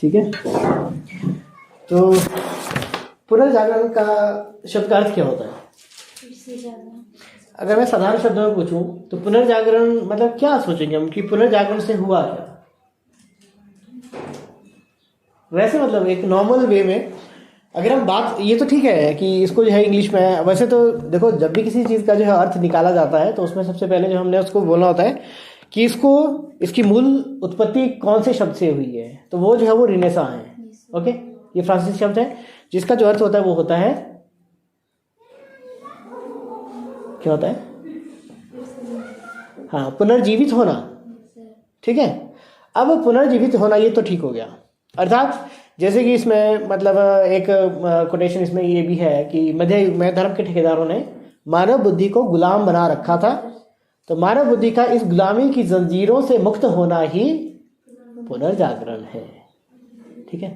ठीक है। तो पुनर्जागरण का शब्द का अर्थ क्या होता है? अगर मैं साधारण शब्दों में पूछूं तो पुनर्जागरण मतलब क्या सोचेंगे हम कि पुनर्जागरण से हुआ क्या? वैसे मतलब एक नॉर्मल वे में अगर हम बात, ये तो ठीक है कि इसको जो है इंग्लिश में, वैसे तो देखो जब भी किसी चीज़ का जो है अर्थ निकाला जाता है तो उसमें सबसे पहले जो हमने उसको बोलना होता है कि इसकी मूल उत्पत्ति कौन से शब्द से हुई है, तो वो जो है वो रिनेसा है। ओके, ये फ्रांसीसी शब्द है जिसका जो अर्थ होता है वो होता है, क्या होता है? हाँ, पुनर्जीवित होना। ठीक है, अब पुनर्जीवित होना ये तो ठीक हो गया, अर्थात जैसे कि इसमें मतलब एक कोटेशन इसमें ये भी है कि मध्य युग में धर्म के ठेकेदारों ने मानव बुद्धि को गुलाम बना रखा था, तो मानव बुद्धि का इस गुलामी की जंजीरों से मुक्त होना ही पुनर्जागरण है। ठीक है,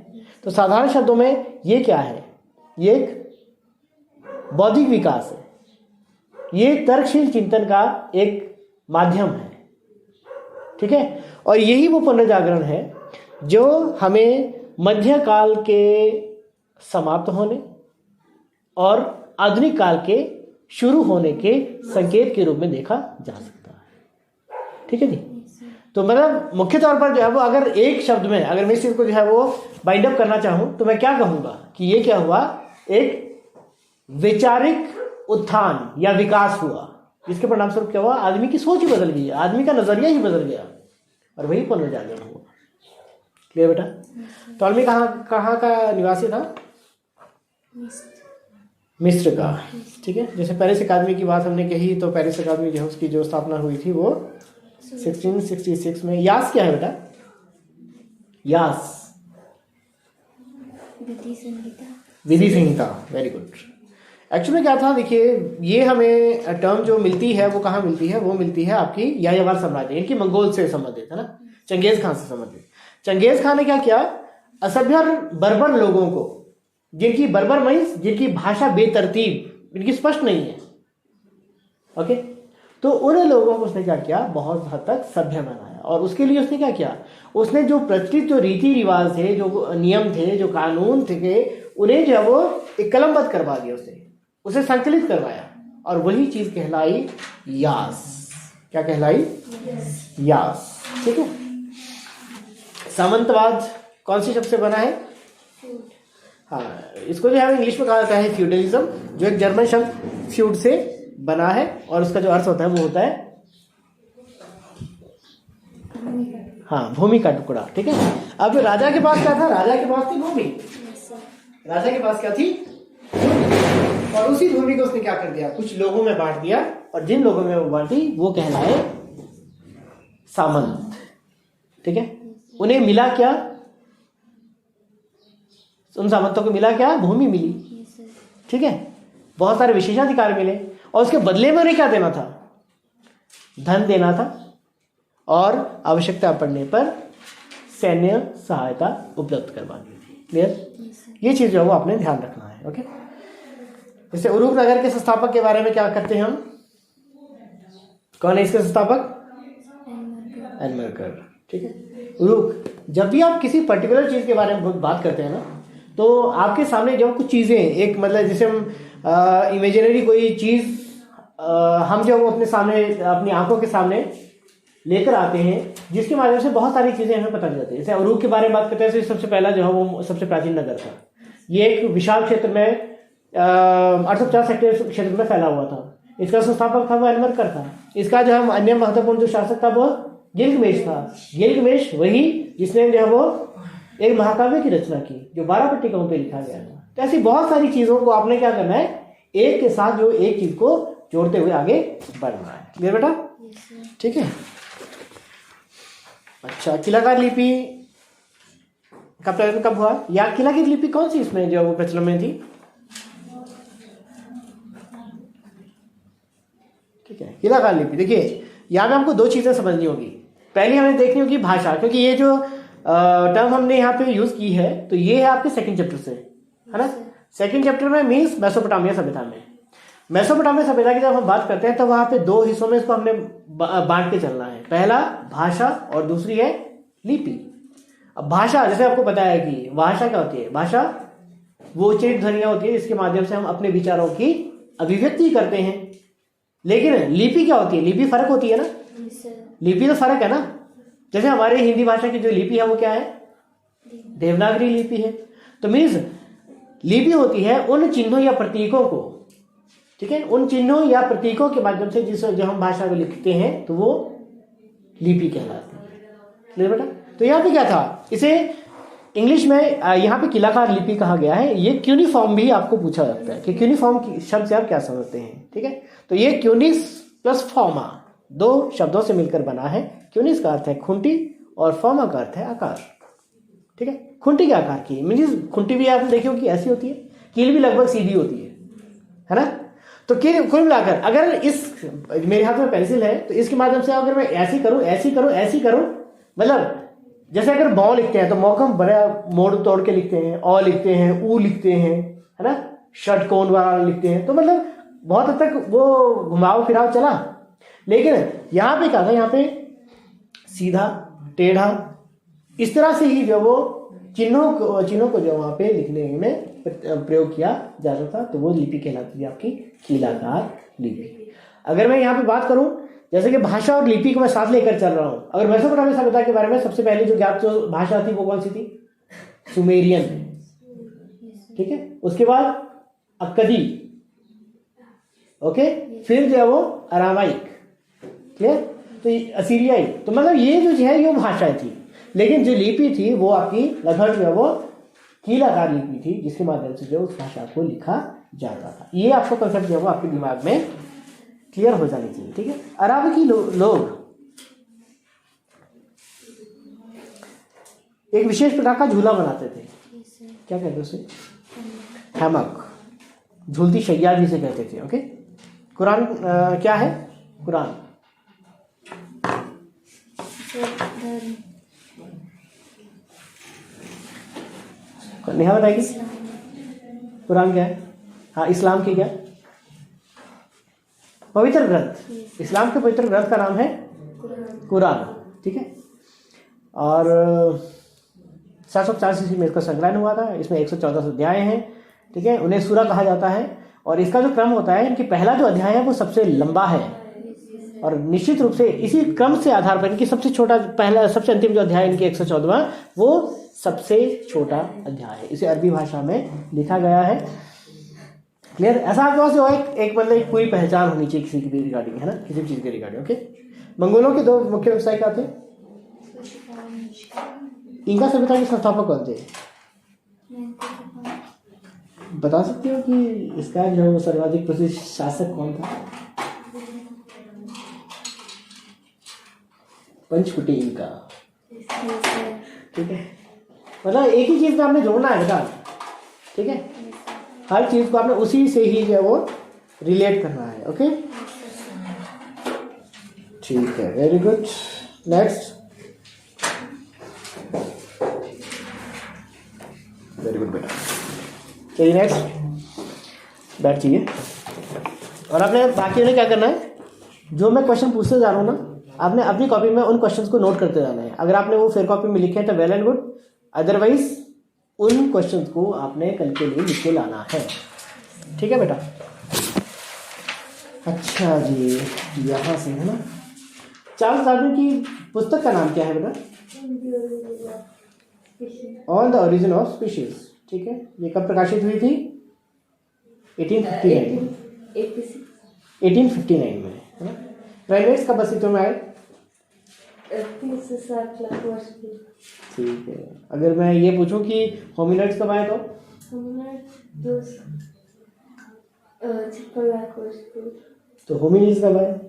तो साधारण शब्दों में ये क्या है? ये एक बौद्धिक विकास है, ये तर्कशील चिंतन का एक माध्यम है। ठीक है, और यही वो पुनर्जागरण है जो हमें मध्यकाल के समाप्त होने और आधुनिक काल के शुरू होने के संकेत के रूप में देखा जा सकता है। ठीक है जी, तो मतलब मुख्य तौर पर जो है वो अगर एक शब्द में अगर मैं इस चीज को जो है वो बाइंड अप करना चाहूं तो मैं क्या कहूंगा कि ये क्या हुआ? एक वैचारिक उत्थान या विकास हुआ, जिसके परिणाम स्वरूप क्या हुआ? आदमी की सोच ही बदल गई, आदमी का नजरिया ही बदल गया, और वही पुनर्जागरण हुआ। क्लियर बेटा? तो आदमी कहाँ का निवासी था? मिस्र का। ठीक है, जैसे पेरिस अकादमी की बात हमने कही, तो पेरिस अकादमी जो है उसकी जो स्थापना हुई थी वो 1666 में। यास क्या है बेटा? यास विधि संहिता। Very good. एक्चुअली क्या था, देखिए ये हमें टर्म जो मिलती है वो कहाँ मिलती है? वो मिलती है आपकी यायावर साम्राज्य, इनकी मंगोल से संबंधित है ना, चंगेज खान से संबंधित। चंगेज खान ने क्या किया? असभ्य बर्बर लोगों को, जिनकी बर्बर मीन्स जिनकी भाषा बेतरतीब, इनकी स्पष्ट नहीं है, ओके, तो उन लोगों को उसने क्या किया? बहुत हद तक सभ्य बनाया। और उसके लिए उसने क्या किया? उसने जो प्रचलित जो रीति रिवाज थे, जो नियम थे, जो कानून थे, उन्हें जो है वो एक कलमबद्ध करवा दिया, उसे संकलित करवाया, और वही चीज कहलाई यास। क्या कहलाई? यास। ठीक है। सामंतवाद कौन सी शब्द से बना है? हाँ, इसको जो है इंग्लिश में कहा जाता है फ्यूडलिज्म, जो एक जर्मन शब्द फ्यूड से बना है, और उसका जो अर्थ होता है वो होता है हाँ, भूमि का टुकड़ा। ठीक है। अब राजा के पास क्या था? राजा के पास थी भूमि। राजा के पास क्या थी? और उसी भूमि को उसने क्या कर दिया? कुछ लोगों में बांट दिया, और जिन लोगों में वो बांटी वो कहलाए सामंत। ठीक है। उन्हें मिला क्या? उन सामंतों को मिला क्या? भूमि मिली। ठीक है, बहुत सारे विशेषाधिकार मिले, और उसके बदले में उन्हें क्या देना था? धन देना था, और आवश्यकता पड़ने पर सैन्य सहायता उपलब्ध करवानी थी। क्लियर? ये चीज जो है वो आपने ध्यान रखना है। ओके। जैसे उरुक नगर के संस्थापक के बारे में क्या करते हैं हम? कौन है इसके संस्थापक? एनमरकर। ठीक है। उरुक, जब भी आप किसी पर्टिकुलर चीज के बारे में बात करते हैं ना, तो आपके सामने जब कुछ चीजें, एक मतलब जैसे हम इमेजिनरी कोई चीज हम जब वो अपने सामने, अपनी आंखों के सामने लेकर आते हैं, जिसके माध्यम से बहुत सारी चीजें हमें पता चल जाती है। जैसे उरुक के बारे में बात करते हैं, तो सबसे पहला जो है वो सबसे प्राचीन नगर था। ये एक विशाल क्षेत्र में 850 हेक्टेयर क्षेत्र में फैला हुआ था। इसका संस्थापक था वो एनमरकर था। इसका जो है अन्य महत्वपूर्ण जो शासक था वो गिल्गमेश था। गिल्गमेश वही जिसने जो है वो एक महाकाव्य की रचना की, जो 12 पट्टिकाओं पे लिखा गया था। तो ऐसी बहुत सारी चीजों को आपने क्या करना है? एक के साथ जो एक चीज को जोड़ते हुए आगे बढ़ना है। क्लियर बेटा? ठीक है। अच्छा, किलाकार लिपि का प्रचलन कब हुआ? या किला की लिपि कौन सी इसमें जो वो प्रचलन में थी? ठीक है, किलाकार लिपि। देखिए यहाँ पे हमको दो चीजें समझनी होगी। पहली हमें देखनी होगी भाषा, क्योंकि ये जो टर्म हमने यहाँ पे यूज की है, तो ये है आपके सेकंड चैप्टर से, है ना। सेकंड चैप्टर में मीन्स मेसोपोटामिया सभ्यता में। मेसोपोटामिया सभ्यता की जब हम बात करते हैं तो वहां पे दो हिस्सों में इसको हमने बांट के चलना है। पहला भाषा और दूसरी है लिपि। अब भाषा, जैसे आपको पता है कि भाषा क्या होती है, भाषा वो उच्चारित ध्वनियां होती है जिसके माध्यम से हम अपने विचारों की अभिव्यक्ति करते हैं। लेकिन लिपि क्या होती है, लिपि फर्क होती है ना, लिपि तो फर्क है ना। जैसे हमारे हिंदी भाषा की जो लिपि है वो क्या है, देवनागरी लिपि है। तो मीन्स लिपि होती है उन चिन्हों या प्रतीकों को, ठीक है, उन चिन्हों या प्रतीकों के माध्यम से जिस जो हम भाषा को लिखते हैं तो वो लिपि कहलाती है। क्लियर बेटा? तो यहाँ पे क्या था, इसे इंग्लिश में यहाँ पे किलाकार लिपि कहा गया है। ये क्यूनिफॉर्म भी आपको पूछा जाता है कि क्यूनिफॉर्म शब्द से आप क्या समझते हैं, ठीक है। तो ये क्यूनिस प्लस फॉर्मा दो शब्दों से मिलकर बना है। क्यूनिस का अर्थ है खूंटी और फॉर्मा का अर्थ है आकार, ठीक है। खूंटी के आकार की, मीन्स खूंटी भी आपने देखी होगी ऐसी होती है, कील भी लगभग सीधी होती है ना। तो कुल मिलाकर अगर इस मेरे हाथ में पेंसिल है तो इसके माध्यम से अगर मैं ऐसी करूं ऐसी करूं ऐसी करूं, मतलब जैसे अगर बॉ लिखते हैं तो मौ को बड़ा मोड़ तोड़ के लिखते हैं, अ लिखते हैं, ऊ लिखते हैं, है ना, षटकोण वाला लिखते हैं, तो मतलब बहुत हद तक वो घुमाव फिराव चला। लेकिन यहाँ पे क्या था, यहाँ पे सीधा टेढ़ा इस तरह से ही जो वो चिन्हों को जो वहाँ पे लिखने में प्रयोग किया जाता था, तो वो लिपि कहलाती थी आपकी कीलाकार लिपि। अगर मैं यहाँ पे बात करूं, जैसे कि भाषा और लिपि को मैं साथ लेकर चल रहा हूं, अगर मेसोपोटामिया सभ्यता के बारे में सबसे पहले जो ज्ञात जो भाषा थी वो कौन सी थी, सुमेरियन, ठीक है। उसके बाद अक्कदी, ओके, फिर जो है वो अरामाइक, क्लियर, तो असीरियाई। तो मतलब ये जो है ये भाषाएं थी। लेकिन जो लिपि थी वो आपकी लगभग जो है वो कीलाकार लिपि थी, जिसके माध्यम से जो उस भाषा को लिखा जाता था। ये आपको कंसेप्ट जो है वो आपके दिमाग में क्लियर हो जानी चाहिए, ठीक है। अरावकी लोग एक विशेष प्रकार का झूला बनाते थे, क्या कहते हैं उसे, हैमक, झूलती शैया जिसे कहते थे, ओके। कुरान क्या है, कुरान नेहा बताएगी कुरान क्या है। हाँ, इस्लाम की क्या, पवित्र ग्रंथ, इस्लाम के पवित्र ग्रंथ का नाम है कुरान, ठीक है। और 750 ईस्वी में इसका संकलन हुआ था। इसमें 114 अध्याय हैं, ठीक है। उन्हें सूरा कहा जाता है। और इसका जो क्रम होता है, इनकी पहला जो अध्याय है वो सबसे लंबा है, और निश्चित रूप से इसी क्रम से आधार पर इनकी सबसे छोटा पहला सबसे अंतिम जो अध्याय इनकी 114वां वो सबसे छोटा अध्याय है। इसे अरबी भाषा में लिखा गया है, क्लियर। ऐसा आपके पास जो एक मतलब एक पूरी पहचान होनी चाहिए किसी की भी रिगार्डिंग, है ना, किसी भी चीज के रिगार्डिंग, ओके। मंगोलों के दो मुख्य व्यवसाय क्या थे, इंका सभ्यता के संस्थापक कौन थे, बता सकते हो कि इसका जो सर्वाधिक प्रसिद्ध शासक कौन था, पंचकुटी इंका, ठीक है। मतलब एक ही चीज में आपने जोड़ना है बेटा, ठीक है। हर चीज को आपने उसी से ही जो है वो रिलेट करना है, ओके, ठीक है, very good. Next, very good बेटा, चलिए नेक्स्ट बैठ जाइए। और आपने बाकी ने क्या करना है, जो मैं क्वेश्चन पूछते जा रहा हूँ ना, आपने अपनी कॉपी में उन क्वेश्चंस को नोट करते जाना है। अगर आपने वो फेयर कॉपी में लिखे हैं तो वेल एंड गुड, अदरवाइज उन क्वेश्चंस को आपने कल के लिए लिख के लाना है, ठीक है बेटा। अच्छा जी, यहाँ से है ना, चार्ल्स डार्विन की पुस्तक का नाम क्या है बेटा, on the origin of species, ठीक है। ये कब प्रकाशित हुई थी, 1859 में, है ना। प्राइमेट्स कब अस्तित्व में आए, 360 लाख वर्ष की, ठीक है। अगर मैं ये पूछूं कि होमिनिड्स कब आए, तो 56 लाख वर्ष की। तो होमिनिड्स कब आए,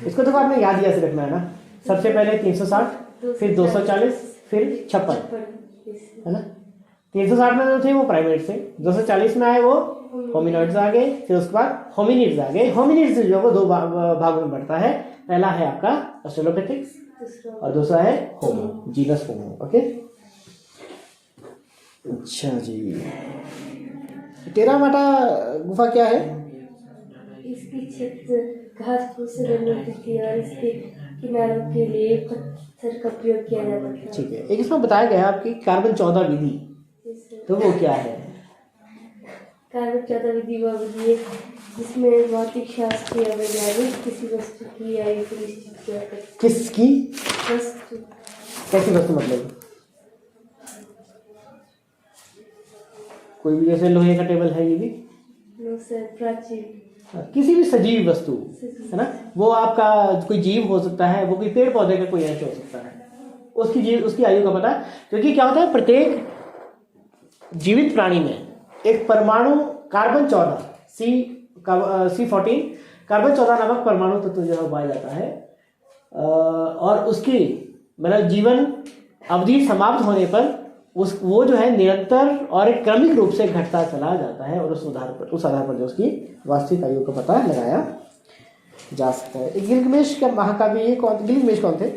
इसको तो आपने याद से रखना है ना। सबसे पहले 360, फिर 240, फिर 56, है ना। 360 में जो थे वो प्राइमेट्स थे, 240 में आए वो होमिनॉइड्स आ गए, फिर उसके बाद होमिनिड्स आ गए। होमिनिड्स जो है वो दो भागों में बढ़ता है। पहला है आपका ऑस्ट्रेलोपिथेक्स और दूसरा है होमो, जीनस होमो, ओके। अच्छा जी, टेरा माटा गुफा क्या है, इसकी छत घास फूस से बनी होती थी और इसके किनारों के लिए पत्थर का प्रयोग किया जाता था। ठीक है, एक इसमें बताया गया है आपकी कार्बन 14 विधि, तो वो क्या है? कार्बन 14 विधि वह विधि है जिसमें भौतिक शास्त्र या वैज्ञानिक किसी वस्तु की आयु को निश्चित किया जाता है। किसकी वस्तु? कैसी वस्तु मतलब? कोई भी, जैसे लोहे का टेबल है ये भी नो सर, प्राचीन। किसी भी सजीव वस्तु है ना, वो आपका कोई जीव हो सकता है, वो कोई पेड़ पौधे का कोई अंश हो सकता है, उसकी आयु का पता है। क्योंकि क्या होता है, प्रत्येक जीवित प्राणी में एक परमाणु कार्बन 14 C14 कार्बन 14 नामक परमाणु तत्व जो है पाया जाता है, और उसकी मतलब जीवन अवधि समाप्त होने पर वो जो है निरंतर और एक क्रमिक रूप से घटता चला जाता है, और उस आधार पर जो उसकी वास्तविक आयु का पता लगाया जा सकता है। गिलगामेश का महाकाव्य, ये कौन, गिलगामेश कौन थे?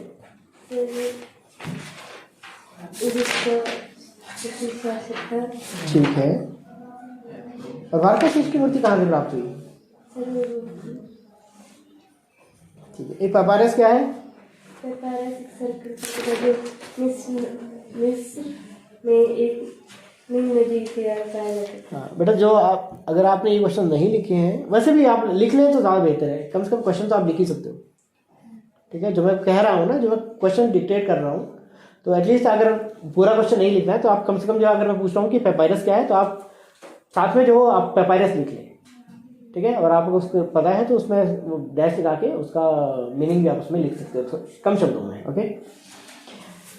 ठीक है, और भारतशीष की मूर्ति कहाँ से प्राप्त हुई? ठीक है, एक पेपायरस क्या है? मिस्र में एक नदी के पाया जाता है। हाँ बेटा, जो आप, अगर आपने ये क्वेश्चन नहीं लिखे हैं, वैसे भी आप लिख लें तो ज़्यादा बेहतर है, कम से कम क्वेश्चन तो आप लिख ही सकते हो। ठीक है, जो मैं कह रहा हूँ ना, जो मैं क्वेश्चन डिक्टेट कर रहा हूँ, तो एटलीस्ट अगर पूरा क्वेश्चन नहीं लिखना है तो आप कम से कम, जो अगर मैं पूछ रहा हूँ कि पेपायरस क्या है, तो आप साथ में जो आप पेपायरस लिख लें। ठीक है, और आपको उसको पता है तो उसमें डैश लगा के उसका मीनिंग भी आप उसमें लिख सकते हो कम शब्दों में। ओके,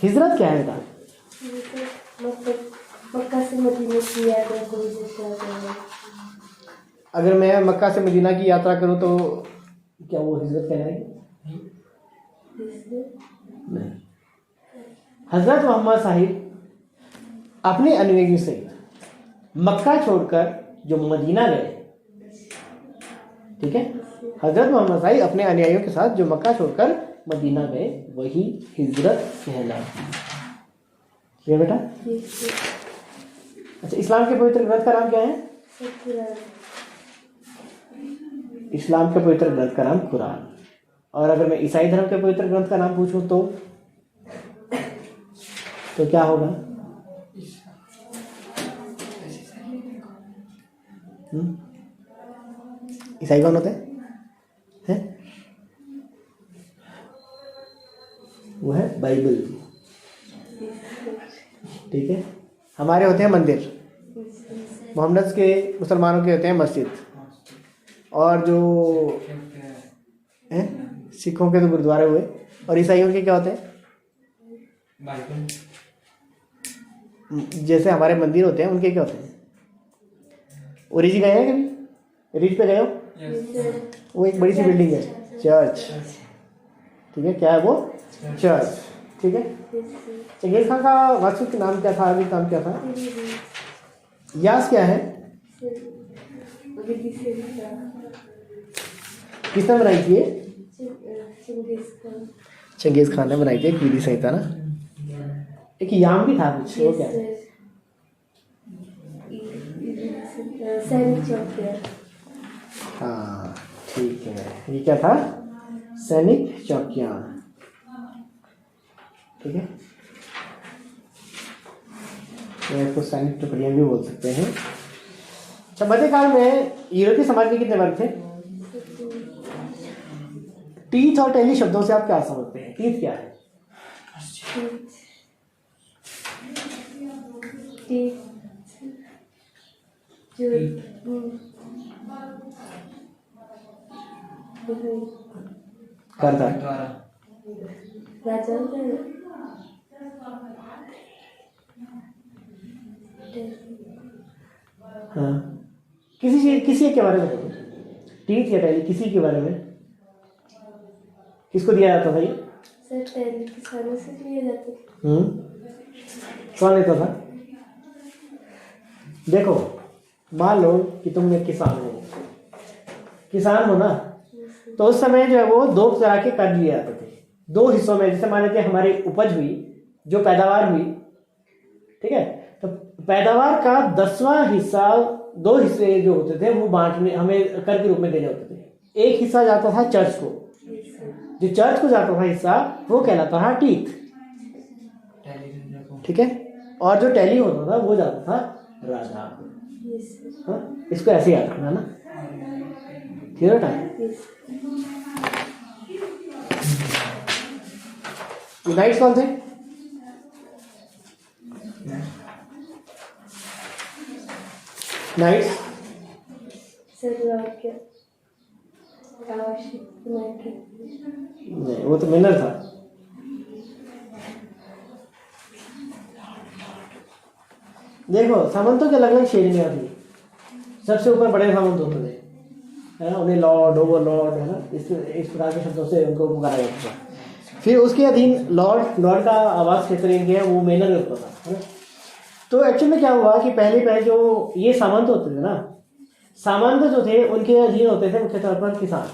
हिजरत क्या है बेटा? मक्का से मदीना की यात्रा को हिजरत कहते हैं। अगर मैं मक्का से मदीना की यात्रा करूं तो क्या वो हिजरत कहलाएगी? नहीं। हजरत मोहम्मद साहिब अपने अनुयायियों से मक्का छोड़कर जो मदीना गए, ठीक है, हजरत मोहम्मद साहिब अपने अनुयायियों के साथ जो मक्का छोड़कर मदीना गए, वही हिजरत कहलाती है। ठीक है बेटा? अच्छा, इस्लाम के पवित्र ग्रंथ का नाम क्या है? इस्लाम के पवित्र ग्रंथ का नाम कुरान। और अगर मैं ईसाई धर्म के पवित्र ग्रंथ का नाम पूछूं तो क्या होगा? ईसाई कौन होते हैं? वो है बाइबल। ठीक है, हमारे होते हैं मंदिर, मोहम्मद के, मुसलमानों के होते हैं मस्जिद, और जो हैं सिखों के तो गुरुद्वारे हुए, और ईसाइयों के क्या होते हैं? जैसे हमारे मंदिर होते हैं, उनके क्या होते हैं? ओरिजी गए हैं कभी? रिज पे गए हो? वो एक बड़ी सी बिल्डिंग है, चर्च। ठीक है, क्या है वो? चर्च। ठीक है, चंगेज खान का वास्तविक नाम क्या था, आर्मी नाम क्या था? यास क्या है? किसने बनाई थी? चंगेज खान ने बनाई थी, एक विधि संहिता ना। एक याम भी था कुछ, वो क्या है? हाँ ठीक है, ये क्या था? सैनिक चौकियां। ठीक है, इसको सैनिक टुकड़ियां भी बोल सकते हैं। अच्छा, मध्यकाल में यूरोपीय समाज के कितने वर्ग थे? टीथ और टेली शब्दों से आप क्या समझते हैं? टीथ क्या है? हाँ, किसी के बारे में देखो, टीथ या टेली, किसी के बारे में किसको दिया जाता था ये? सर, टेली किसानों से दिया जाता था। कौन लेता था? देखो, मान लो कि तुम एक किसान हो ना, तो उस समय जो है वो दो तरह के कर लिए जाते थे, दो हिस्सों में। जैसे मान लेते हैं हमारी उपज हुई, जो पैदावार हुई, ठीक है, तो पैदावार का 10वां हिस्सा, दो हिस्से जो होते थे वो बांटने, हमें कर के रूप में देने होते थे। एक हिस्सा जाता था चर्च को, जो चर्च को जाता था हिस्सा वो कहलाता था टीथ, ठीक है, और जो टैली होता था वो जाता था राधा। हाँ, इसको ऐसे याद रखना ना, ठीक है टाइम। नाइट्स कौन थे? नाइट्स नहीं, वो तो मिनर था। देखो सामंतों की अलग अलग श्रेणियां थी। सबसे ऊपर बड़े सामंत होते थे, है ना, उन्हें लॉर्ड, ओवर लॉर्ड, है ना, इस प्रकार के शब्दों से उनको पुकारा जाता था। फिर उसके अधीन लॉर्ड का आवास क्षेत्र इनके है वो मेनर में होता था, है ना। तो एक्चुअली में क्या हुआ कि पहले जो ये सामंत होते थे ना, सामंत जो थे उनके अधीन होते थे मुख्य तौर पर किसान।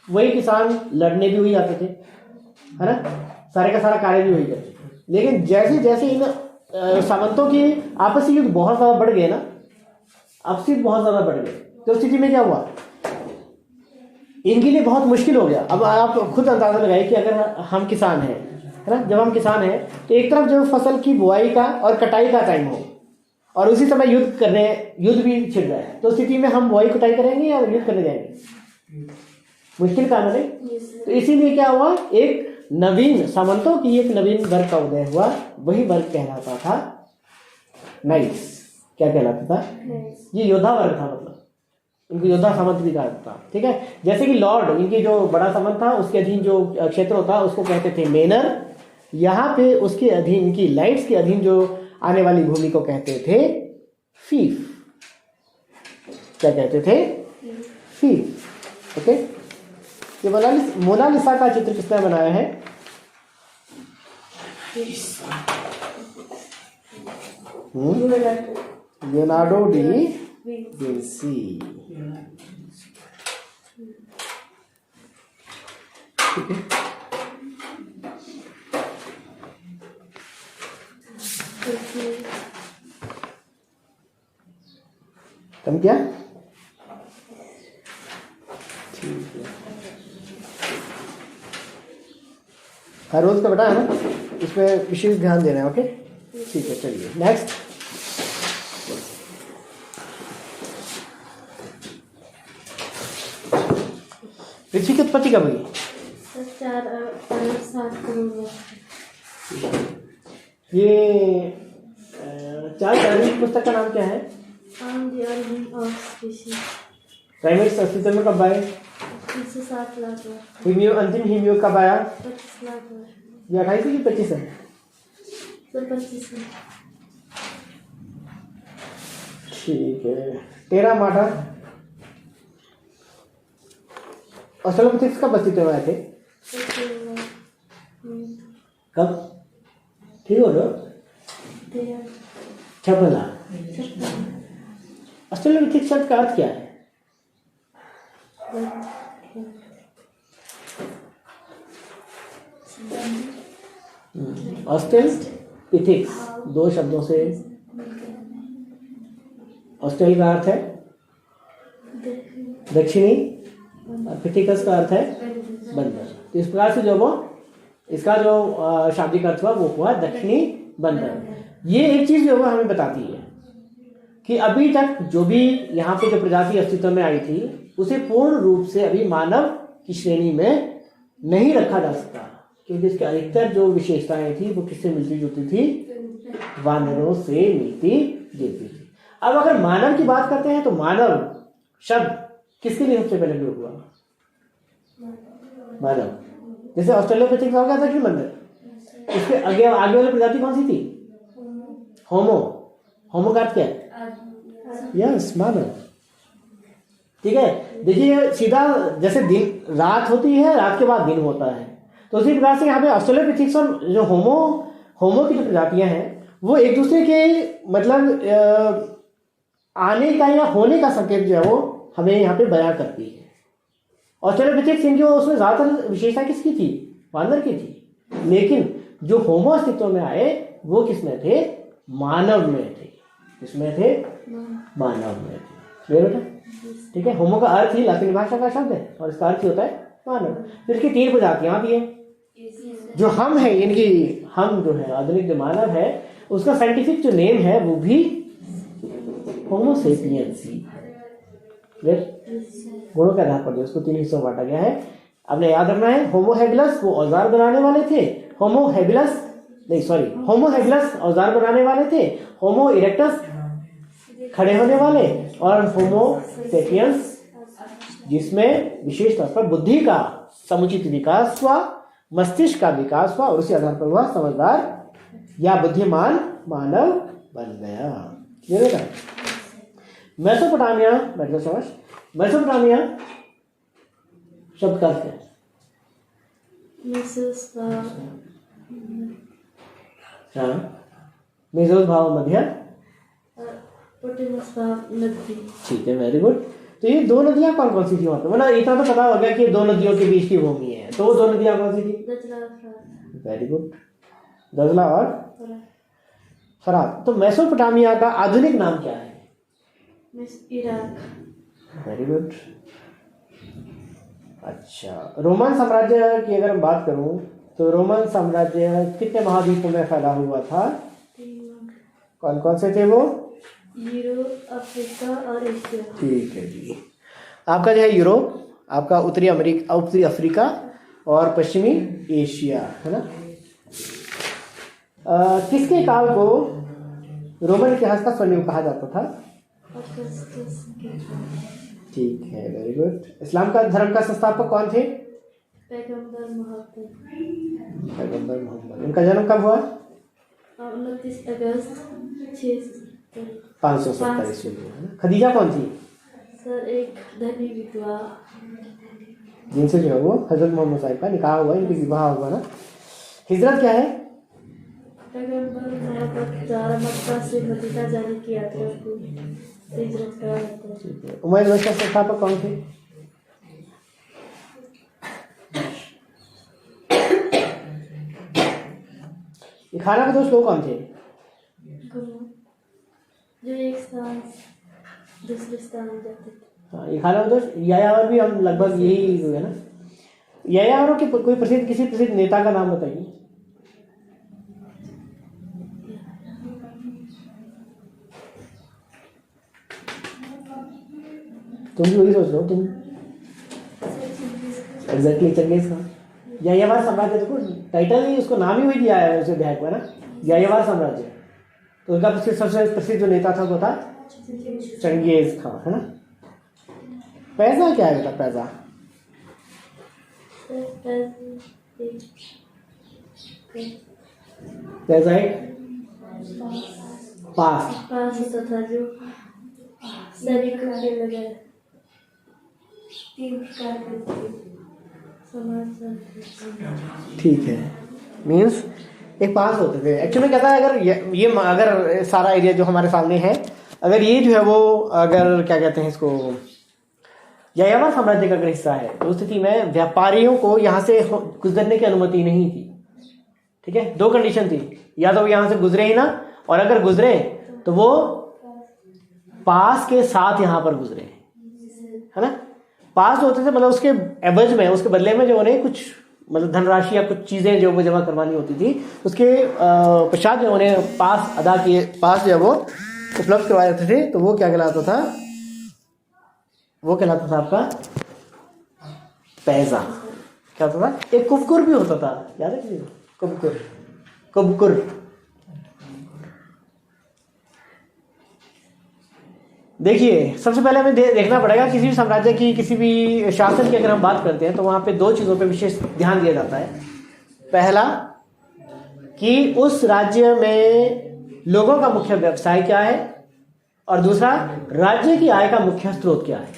वही किसान लड़ने भी वही आते थे, है ना, सारे का सारा कार्य भी वही करते थे। लेकिन जैसे जैसे इन सामंतों के आपसी युद्ध बहुत ज्यादा बढ़ गए ना, आपसी बहुत ज्यादा बढ़ गए, तो स्थिति में क्या हुआ, इनके लिए बहुत मुश्किल हो गया। अब आप खुद अंदाजा लगाइए कि अगर हम किसान हैं, है ना, जब हम किसान हैं तो एक तरफ जो फसल की बुआई का और कटाई का टाइम हो और उसी समय युद्ध भी छिड़ जाए, तो स्थिति में हम बुआई कटाई करेंगे या युद्ध करने जाएंगे? मुश्किल काम है। तो इसीलिए क्या हुआ, एक नवीन सामंतों की एक नवीन वर्ग का उदय हुआ। वही वर्ग कहलाता था नाइट्स। क्या कहलाता था? ये योद्धा वर्ग था, मतलब इनको योद्धा सामंत भी कहा था, ठीक है। जैसे कि लॉर्ड, इनकी जो बड़ा सामंत था उसके अधीन जो क्षेत्र होता उसको कहते थे मेनर। यहाँ पे उसके अधीन, इनकी लाइट्स के अधीन जो आने वाली भूमि को कहते थे फीफ। क्या कहते थे? फीफ। ओके। ये मोनालिसा का चित्र किसने बनाया है? Leonardo D Vinci. ठीक है। कम क्या? ठीक है। हर रोज का बेटा है ना, इसमें विशेष ध्यान देना है। ओके, ठीक है, चलिए नेक्स्ट। पृथ्वी की उत्पत्ति कब हुई? 4.7 करोड़। ये चार्ल्स डार्विन की पुस्तक का नाम क्या है? प्राइमेट्स अस्तित्व में कब आए? 7 लाख। अंतिम हिमयुग कब आया? 25 लाख। ये 28 है कि 25 है? 25 है। ठीक है। टेरा माटा ऑस्ट्रेलोपिथेकस कब अस्तित्व में आए थे? कब? ठीक हो रहे? 56 लाख। ऑस्ट्रेलोपिथेकस शब्द का अर्थ क्या है? ऑस्ट्रेलोपिथेकस 2 शब्दों से। ऑस्ट्रेल का अर्थ है दक्षिणी और पिथिकस का अर्थ है बंदर। तो इस प्रकार से जो वो इसका जो शाब्दिक अर्थ हुआ वो हुआ दक्षिणी बंदर। ये एक चीज जो है हमें बताती है कि अभी तक जो भी यहाँ पे जो प्रजाति अस्तित्व में आई थी उसे पूर्ण रूप से अभी मानव की श्रेणी में नहीं रखा जा सकता, क्योंकि इसके अधिकतर जो विशेषताएं थी वो किससे मिलती जुलती थी? वानरों से मिलती जुलती थी। अब अगर मानव की बात करते हैं तो मानव शब्द किसके लिए सबसे पहले प्रयोग हुआ? मानव। जैसे ऑस्ट्रेलोपिथेकस हो गया था कि बंदर, इसके आगे वाली प्रजाति कौन सी थी? होमो। होमो का अर्थ क्या है? यस, मानव। ठीक है। देखिए सीधा जैसे दिन रात होती है, रात के बाद दिन होता है, तो उसी प्रकार से यहाँ पे ऑस्ट्रेलोपिथेकस और जो होमो की जो प्रजातियां हैं वो एक दूसरे के मतलब आने का या होने का संकेत जो है वो हमें यहाँ पे बयां करती है। ऑस्ट्रेलोपिथेकस इनकी उसमें ज्यादातर विशेषता किसकी थी? वानर की थी। लेकिन जो होमो अस्तित्व में आए वो किसमें थे? मानव में थे। किसमें थे? मानव में थे। बेटा ठीक है। होमो का अर्थ ही लातिन भाषा का शब्द है और इसका अर्थ ही होता है मानव। फिर इसकी 3 प्रजातियां भी हैं। जो हम है, इनकी हम जो है आधुनिक जो मानव है, उसका साइंटिफिक जो नेम है वो भी होमो सेपियंस ही। गुणों के आधार पर उसको 3 हिस्सों में बांटा गया है। आपने याद रखना है, होमो हैबिलस वो औजार बनाने वाले थे, होमो हैबिलस औजार बनाने वाले थे, होमो इरेक्टस खड़े होने वाले, और होमो सेपियंस जिसमें विशेष तौर पर बुद्धि का समुचित विकास हुआ, मस्तिष्क का विकास हुआ, और उसी आधार पर वह समझदार या बुद्धिमान मानव बन गया। क्लियर है? मेसोपोटामिया शब्द का अर्थ है मेसोस भाव मध्य, ठीक है, वेरी गुड। तो ये 2 नदियां कौन कौन सी थी वहां पे? मतलब इतना तो पता हो गया कि 2 नदियों के बीच की भूमि है, तो वो 2 नदियां कौन सी थी? वेरी गुड, दजला और फरात। तो मेसोपोटामिया का आधुनिक नाम क्या है? इराक। Very good. अच्छा, रोमन साम्राज्य की अगर मैं बात करूं तो रोमन साम्राज्य कितने महाद्वीपों में फैला हुआ था? कौन कौन से थे वो? यूरोप, अफ्रीका और एशिया। ठीक है जी। आपका जो है यूरोप, आपका उत्तरी अफ्रीका और पश्चिमी एशिया, है ना। किसके काल को रोमन इतिहास का स्वर्णिम कहा जाता था? ठीक है, वेरी गुड। इस्लाम का धर्म का संस्थापक कौन थे? पैगंबर मोहम्मद। उनका जन्म कब हुआ? 29 अगस्त 570 ईस्वी में। खदीजा कौन थी? सर एक धनी विधवा जिनसे जो है वो हजरत मोहम्मद साहिब का निकाह हुआ, इनकी विवाह हुआ ना। हिजरत क्या है? पैगंबर मोहम्मद द्वारा मक्का से मदीना जाने की यात्रा को हिजरत कहा जाता है। उमैयद वंश के संस्थापक कौन थे? ये खानाबदोश लोग कौन थे? जो एक स्थान दूसरे स्थान में जाते थे। हाँ, ये खानाबदोश यायावर भी हम लगभग यही हुए ना। यायावरों के कोई प्रसिद्ध, किसी प्रसिद्ध नेता का नाम बताइए। तुम भी वही सोच रहे हो, तुम एग्जैक्टली चंगेज खान। यायावर साम्राज्य, देखो टाइटल ही, उसको नाम ही वही दिया है उस अध्याय को, है ना, यायावर साम्राज्य। तो उनका सबसे प्रसिद्ध जो नेता था वो था चंगेज खान, है ना। पैसा क्या है बेटा? पैसा एक पास होता था जो सैनिकों के लगे 3 प्रकार के समाज। ठीक है, मीन्स एक पास होते थे। एक्चुअली क्या था, अगर ये अगर सारा एरिया जो हमारे सामने है, अगर ये जो है वो, अगर क्या कहते हैं इसको, यायावर साम्राज्य का अगर हिस्सा है, तो उस स्थिति में व्यापारियों को यहाँ से गुजरने की अनुमति नहीं थी। ठीक है, 2 कंडीशन थी, या तो वो यहाँ से गुजरे ही ना, और अगर गुजरे तो वो पास के साथ यहाँ पर गुजरे, है ना। पास होते थे, मतलब उसके एवज में, उसके बदले में जो उन्हें कुछ मतलब धनराशि या कुछ चीजें जो वो जमा करवानी होती थी, उसके पश्चात जो उन्हें पास अदा किए, पास जो वो उपलब्ध करवाए जाते थे, तो वो क्या कहलाता था? वो कहलाता था आपका पैसा। क्या होता था? एक कुबकुर भी होता था, याद है किसी को? कुबकुर। देखिए, सबसे पहले हमें देखना पड़ेगा किसी भी साम्राज्य की, किसी भी शासन की अगर हम बात करते हैं, तो वहां पे 2 चीजों पे विशेष ध्यान दिया जाता है। पहला कि उस राज्य में लोगों का मुख्य व्यवसाय क्या है, और दूसरा राज्य की आय का मुख्य स्रोत क्या है।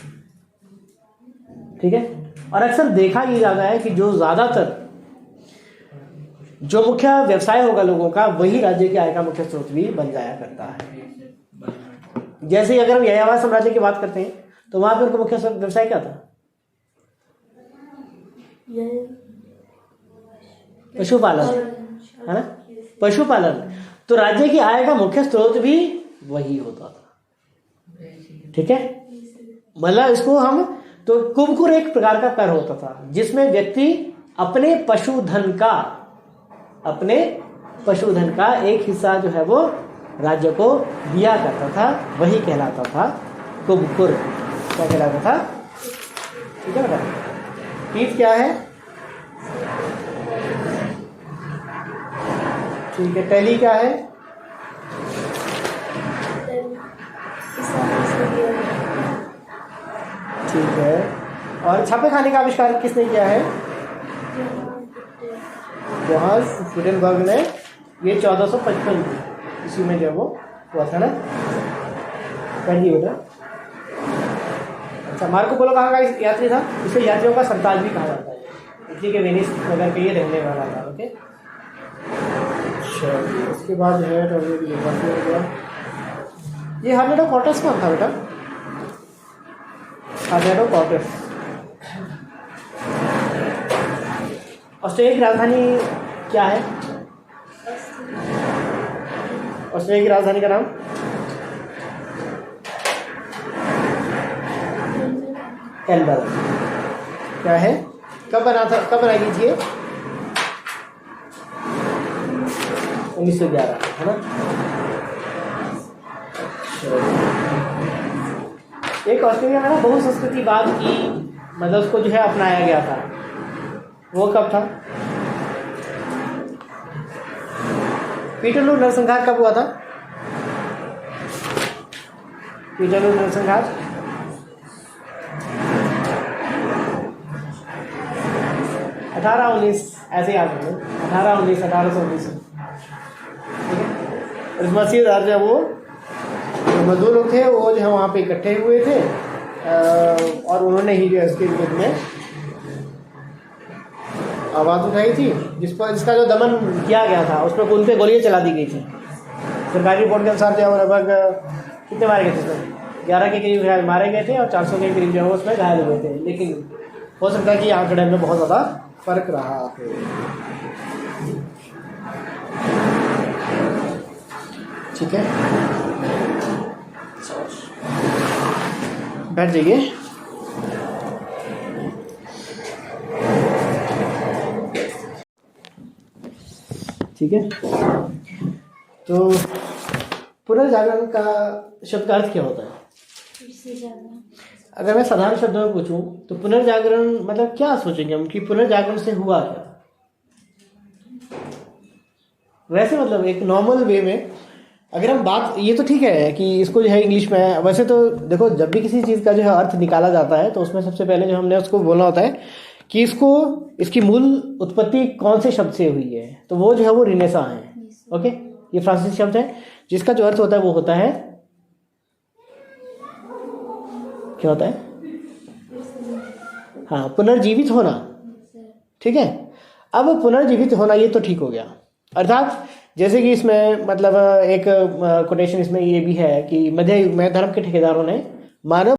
ठीक है, और अक्सर देखा ये जाता है कि जो ज्यादातर जो मुख्य व्यवसाय होगा लोगों का, वही राज्य की आय का मुख्य स्रोत भी बन जाया करता है। जैसे अगर हम यायावर साम्राज्य की बात करते हैं, तो वहां पे उनका मुख्य व्यवसाय क्या था? पशुपालन, है ना, पशुपालन। तो राज्य की आय का मुख्य स्रोत भी वही होता था। ठीक है, मतलब इसको हम तो कुबकुर एक प्रकार का कर होता था जिसमें व्यक्ति अपने पशुधन का एक हिस्सा जो है वो राज्य को दिया करता था, वही कहलाता था कुबकुर। क्या कहलाता था? ठीक है बेटा। पीठ क्या है? ठीक है। टैली क्या है? ठीक है। और छापे खाने का आविष्कार किसने किया है? जोहान्स गुटेनबर्ग ने। ये 1455 इसी में जो वो हुआ था ना। पढ़िए बेटा। अच्छा, मार्को पोलो कहाँ का यात्री था? इसे यात्रियों का सरताज भी कहा जाता है, इटली के वेनिस नगर के ये रहने वाला था। ओके। अच्छा, उसके बाद है तो ये हार्नेडो कॉर्टेस कौन था बेटा? हार्नेडो कॉर्टेस। ऑस्ट्रेलिया की राजधानी क्या है? ऑस्ट्रेलिया की राजधानी का नाम? कैनबरा। क्या है? कब बनाई गई थी? 1911 है ना। एक ऑस्ट्रेलिया में ना बहुसंस्कृतिवाद की मतलब उसको जो है अपनाया गया था, वो कब था? पीटरलू नरसंहार कब हुआ था? पीटरलू नरसंहार 1819 ऐसे याद रखो। 1819 1819। ठीक है। इस मसीहदार जो वो मजदूर लोग थे वो जो है वहाँ पे इकट्ठे हुए थे और उन्होंने ही जो है इसके विरुद्ध में आवाज़ उठाई थी, जिसका जो दमन किया गया था उस पर उन पर गोलियाँ चला दी गई थी। सरकारी रिपोर्ट के अनुसार जो है लगभग कितने मारे गए थे उसमें? 11 के करीब मारे गए थे और 400 के करीब जो है उसमें घायल हुए थे। लेकिन हो सकता है कि आंकड़े में बहुत ज़्यादा फर्क रहा है। ठीक है, बैठ जाइए। ठीक है, तो पुनर्जागरण का शब्द का अर्थ क्या होता है? अगर मैं साधारण शब्दों में पूछूं तो पुनर्जागरण मतलब क्या सोचेंगे हम कि पुनर्जागरण से हुआ क्या? वैसे मतलब एक नॉर्मल वे में अगर हम बात, ये तो ठीक है कि इसको जो है इंग्लिश में, वैसे तो देखो जब भी किसी चीज़ का जो है अर्थ निकाला जाता है तो उसमें सबसे पहले जो हमने उसको बोलना होता है कि इसकी मूल उत्पत्ति कौन से शब्द से हुई है, तो वो जो है वो रिनेसा है। ओके, ये फ्रांसीसी शब्द है जिसका जो अर्थ होता है वो होता है, क्या होता है? हाँ, पुनर्जीवित होना। ठीक है, अब पुनर्जीवित होना ये तो ठीक हो गया। अर्थात जैसे कि इसमें मतलब एक कोटेशन इसमें ये भी है कि मध्य युग में धर्म के ठेकेदारों ने मानव